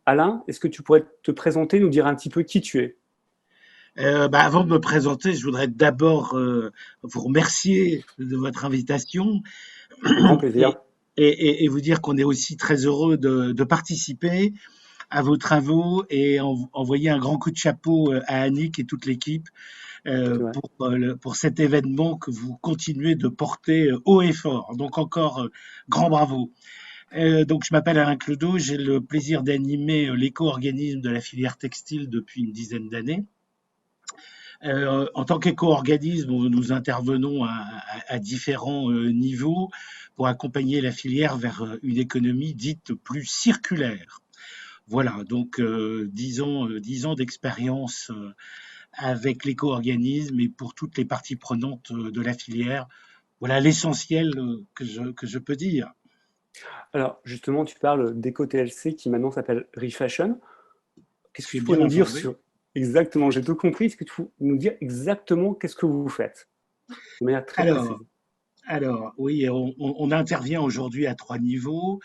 Alain, est-ce que tu pourrais te présenter, nous dire un petit peu qui tu es? Avant de me présenter, je voudrais d'abord vous remercier de votre invitation Grand plaisir. et, et vous dire qu'on est aussi très heureux de participer à vos travaux et envoyer un grand coup de chapeau à Annick et toute l'équipe C'est vrai. pour cet événement que vous continuez de porter haut et fort. Donc encore grand bravo. Donc je m'appelle Alain Clodo, j'ai le plaisir d'animer l'éco-organisme de la filière textile depuis une dizaine d'années. En tant qu'éco-organisme, nous intervenons à différents niveaux pour accompagner la filière vers une économie dite plus circulaire. Voilà, donc 10 ans d'expérience avec l'éco-organisme et pour toutes les parties prenantes de la filière. Voilà l'essentiel que je peux dire. Alors, justement, tu parles d'EcoTLC qui maintenant s'appelle Refashion. Qu'est-ce que Tu es tu pourrais bien nous dire informé. sur exactement, j'ai tout compris, est-ce que tu peux nous dire exactement qu'est-ce que vous faites de manière très Alors, précise? oui, on intervient aujourd'hui à 3 niveaux.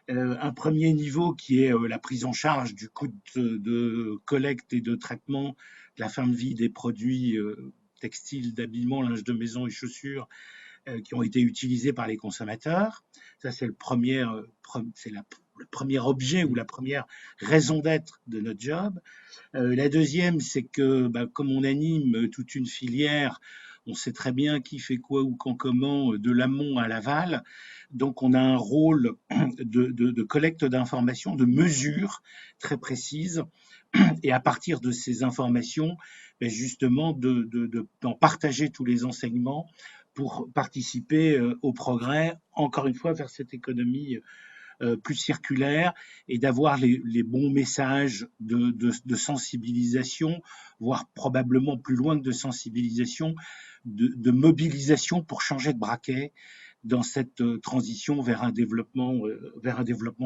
Un premier niveau qui est la prise en charge du coût de collecte et de traitement de la fin de vie des produits textiles, d'habillement, linge de maison et chaussures qui ont été utilisés par les consommateurs. Ça, c'est le premier objet ou la première raison d'être de notre job. La deuxième, c'est que comme on anime toute une filière, on sait très bien qui fait quoi ou quand comment, de l'amont à l'aval. Donc on a un rôle de collecte d'informations, de mesures très précises, et à partir de ces informations, justement d'en partager tous les enseignements pour participer au progrès, encore une fois, vers cette économie plus circulaire et d'avoir les bons messages de sensibilisation, voire probablement plus loin que de sensibilisation, de mobilisation pour changer de braquet dans cette transition vers un développement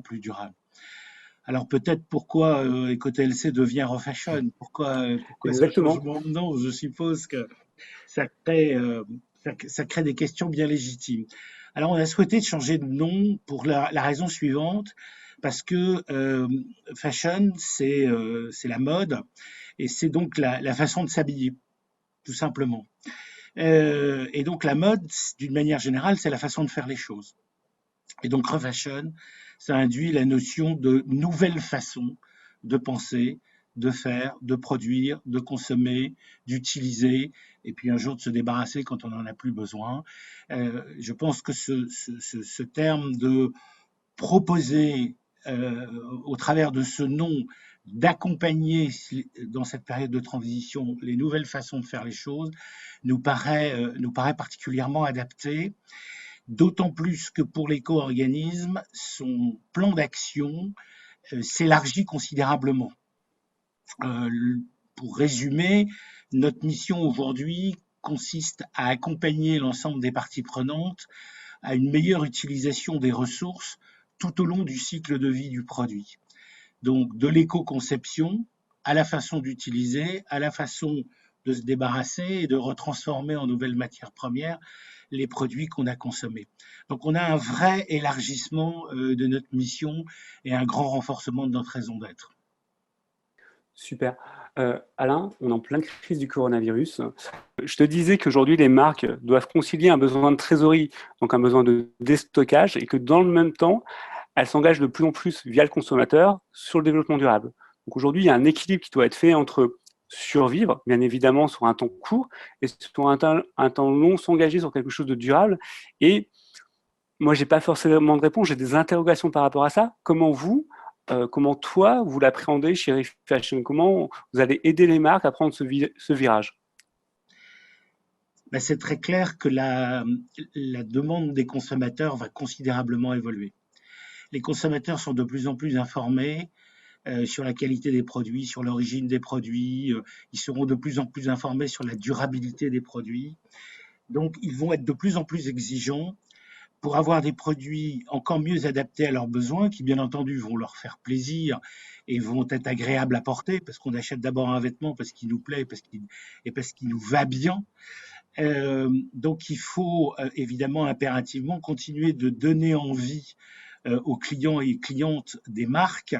plus durable. Alors peut-être pourquoi EcoTLC devient Refashion, pourquoi ce Exactement. changement de nom? Je suppose que ça crée, ça crée des questions bien légitimes. Alors, on a souhaité changer de nom pour la raison suivante, parce que fashion, c'est la mode, et c'est donc la façon de s'habiller, tout simplement. Et donc, la mode, d'une manière générale, c'est la façon de faire les choses. Et donc, refashion, ça induit la notion de nouvelle façon de penser, de faire, de produire, de consommer, d'utiliser, et puis un jour de se débarrasser quand on n'en a plus besoin. Je pense que ce terme de proposer, au travers de ce nom, d'accompagner dans cette période de transition les nouvelles façons de faire les choses, nous paraît particulièrement adapté. D'autant plus que pour l'éco-organisme, son plan d'action s'élargit considérablement. Euh, pour résumer, notre mission aujourd'hui consiste à accompagner l'ensemble des parties prenantes à une meilleure utilisation des ressources tout au long du cycle de vie du produit. Donc de l'éco-conception à la façon d'utiliser, à la façon de se débarrasser et de retransformer en nouvelles matières premières les produits qu'on a consommés. Donc on a un vrai élargissement de notre mission et un grand renforcement de notre raison d'être. Super. Alain, on est en pleine crise du coronavirus. Je te disais qu'aujourd'hui, les marques doivent concilier un besoin de trésorerie, donc un besoin de déstockage, et que dans le même temps, elles s'engagent de plus en plus via le consommateur sur le développement durable. Donc aujourd'hui, il y a un équilibre qui doit être fait entre survivre, bien évidemment, sur un temps court, et sur un temps long, s'engager sur quelque chose de durable. Et moi, j'ai pas forcément de réponse, j'ai des interrogations par rapport à ça. Comment toi, vous l'appréhendez chez Refashion? Comment vous allez aider les marques à prendre ce virage? Ben, c'est très clair que la demande des consommateurs va considérablement évoluer. Les consommateurs sont de plus en plus informés sur la qualité des produits, sur l'origine des produits. Ils seront de plus en plus informés sur la durabilité des produits. Donc, ils vont être de plus en plus exigeants pour avoir des produits encore mieux adaptés à leurs besoins, qui bien entendu vont leur faire plaisir et vont être agréables à porter, parce qu'on achète d'abord un vêtement parce qu'il nous plaît et parce qu'il nous va bien. Donc il faut évidemment impérativement continuer de donner envie aux clients et clientes des marques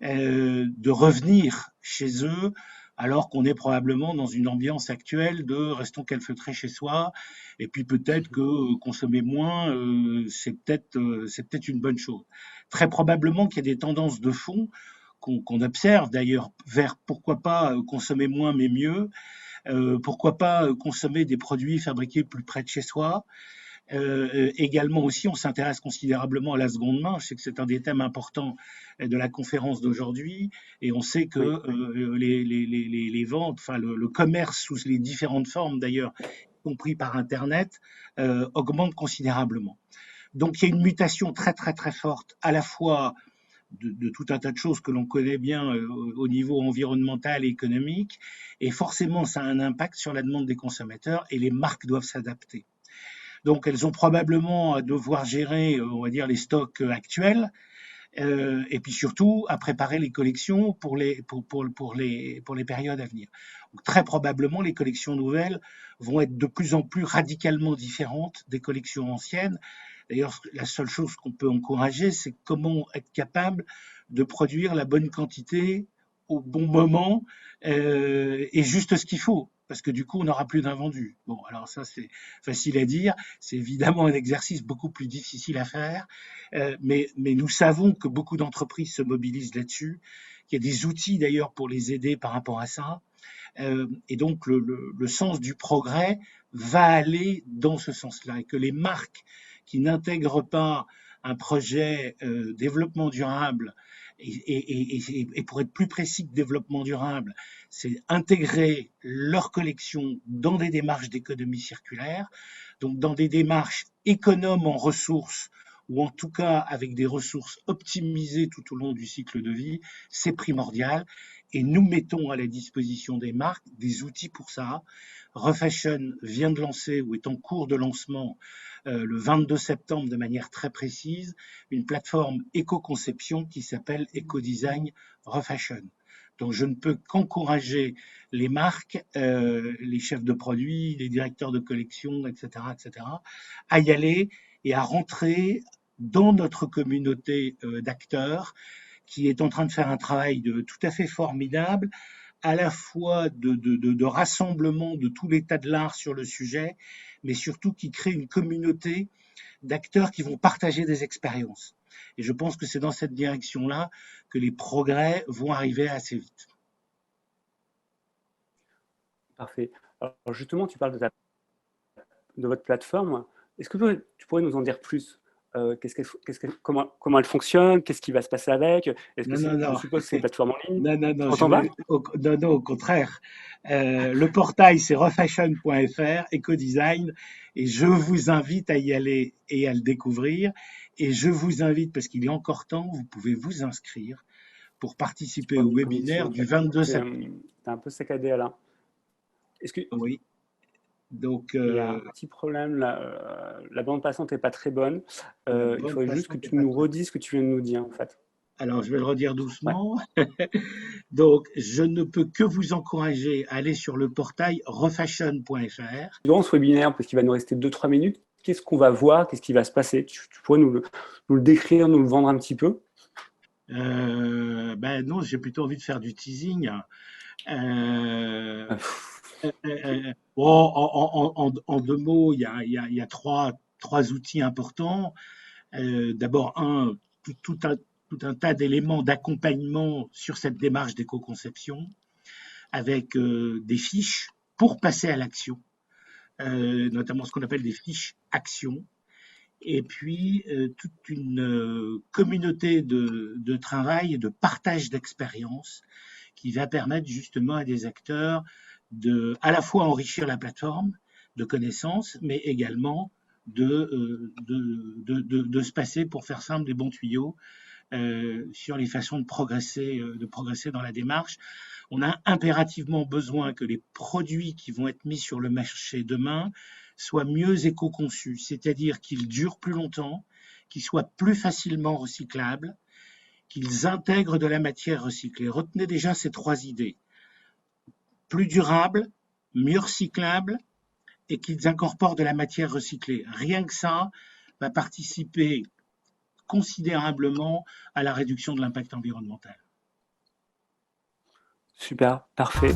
de revenir chez eux, alors qu'on est probablement dans une ambiance actuelle de restons calfeutrés chez soi, et puis peut-être que consommer moins, c'est peut-être une bonne chose. Très probablement qu'il y a des tendances de fond qu'on observe d'ailleurs vers pourquoi pas consommer moins mais mieux, pourquoi pas consommer des produits fabriqués plus près de chez soi. Également aussi, on s'intéresse considérablement à la seconde main. Je sais que c'est un des thèmes importants de la conférence d'aujourd'hui, et on sait que Oui, les ventes, enfin le commerce sous les différentes formes d'ailleurs, y compris par Internet, augmente considérablement. Donc il y a une mutation très très très forte, à la fois de tout un tas de choses que l'on connaît bien au niveau environnemental et économique, et forcément ça a un impact sur la demande des consommateurs, et les marques doivent s'adapter. Donc elles ont probablement à devoir gérer, on va dire, les stocks actuels, et puis surtout à préparer les collections pour les périodes à venir. Donc, très probablement, les collections nouvelles vont être de plus en plus radicalement différentes des collections anciennes. D'ailleurs, la seule chose qu'on peut encourager, c'est comment être capable de produire la bonne quantité au bon moment et juste ce qu'il faut. Parce que du coup, on n'aura plus d'invendus. Bon, alors ça, c'est facile à dire. C'est évidemment un exercice beaucoup plus difficile à faire. Mais nous savons que beaucoup d'entreprises se mobilisent là-dessus, qu'il y a des outils d'ailleurs pour les aider par rapport à ça. Et donc le sens du progrès va aller dans ce sens-là, et que les marques qui n'intègrent pas un projet développement durable, et pour être plus précis que développement durable, c'est intégrer leur collection dans des démarches d'économie circulaire, donc dans des démarches économes en ressources, ou en tout cas avec des ressources optimisées tout au long du cycle de vie, c'est primordial. Et nous mettons à la disposition des marques des outils pour ça. Refashion vient de lancer, ou est en cours de lancement, le 22 septembre de manière très précise, une plateforme éco-conception qui s'appelle Eco-Design Refashion. Donc je ne peux qu'encourager les marques, les chefs de produits, les directeurs de collection, etc., à y aller et à rentrer dans notre communauté d'acteurs qui est en train de faire un travail tout à fait formidable, à la fois de rassemblement de tout l'état de l'art sur le sujet, mais surtout qui crée une communauté d'acteurs qui vont partager des expériences. Et je pense que c'est dans cette direction-là que les progrès vont arriver assez vite. parfait. Alors justement, tu parles de votre plateforme. Est-ce que tu pourrais nous en dire plus? Comment elle fonctionne? Qu'est-ce qui va se passer avec? Est-ce que Non, non, je non. suppose que c'est une plateforme en ligne? Non, non, Tu non, m'entends pas? non, non, au contraire. Le portail, c'est refashion.fr, Ecodesign, et je vous invite à y aller et à le découvrir. Et je vous invite, parce qu'il est encore temps, vous pouvez vous inscrire pour participer au Bonne webinaire connexion, du 22 t'es septembre. un peu saccadé, Alain. Est-ce qu'il Oui, donc y a un petit problème là, la bande passante n'est pas très bonne. la Il bonne faudrait juste que passante n'est tu pas nous très. redises ce que tu viens de nous dire, en fait. Alors, je vais le redire Ouais. doucement. Donc, je ne peux que vous encourager à aller sur le portail refashion.fr. Durant ce webinaire, parce qu'il va nous rester 2-3 minutes, qu'est-ce qu'on va voir? Qu'est-ce qui va se passer? Tu pourrais nous le décrire, nous le vendre un petit peu? Ben non, j'ai plutôt envie de faire du teasing. Euh, bon, en deux mots, il y a trois outils importants. D'abord, tout, un, tout un tas d'éléments d'accompagnement sur cette démarche d'éco-conception, avec des fiches pour passer à l'action, notamment ce qu'on appelle des fiches actions, et puis toute une communauté de travail et de partage d'expériences qui va permettre justement à des acteurs de à la fois enrichir la plateforme de connaissances, mais également de se passer, pour faire simple, des bons tuyaux sur les façons de progresser dans la démarche. On a impérativement besoin que les produits qui vont être mis sur le marché demain soient mieux éco-conçus, c'est-à-dire qu'ils durent plus longtemps, qu'ils soient plus facilement recyclables, qu'ils intègrent de la matière recyclée. Retenez déjà ces trois idées. Plus durables, mieux recyclables, et qu'ils incorporent de la matière recyclée. Rien que ça va participer considérablement à la réduction de l'impact environnemental. Super, parfait.